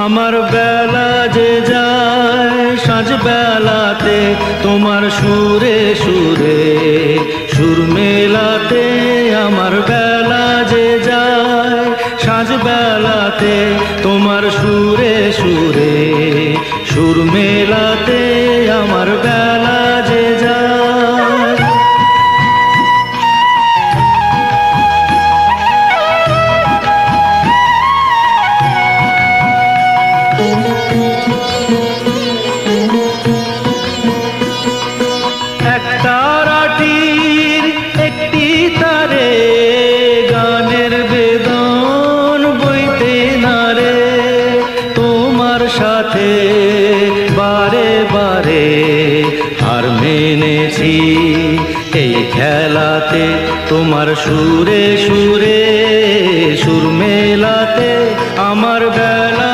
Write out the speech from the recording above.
আমার বেলা যে যায় সাঁঝ বেলাতে তোমার সুরে সুরে সুর মেলাতে। আমার বেলা যে যায় সাঁঝ বেলাতে তোমার সুরে সুরে সুর মেলাতে। আমার বেলা যে যায় এক তারাটির একটি তারে গানের বেদন বইতে নারে। তোমার সাথে বারে বারে হার মেনেছি এই খেলাতে। তোমার সুরে সুরে সুর মেলাতে আমার বেলা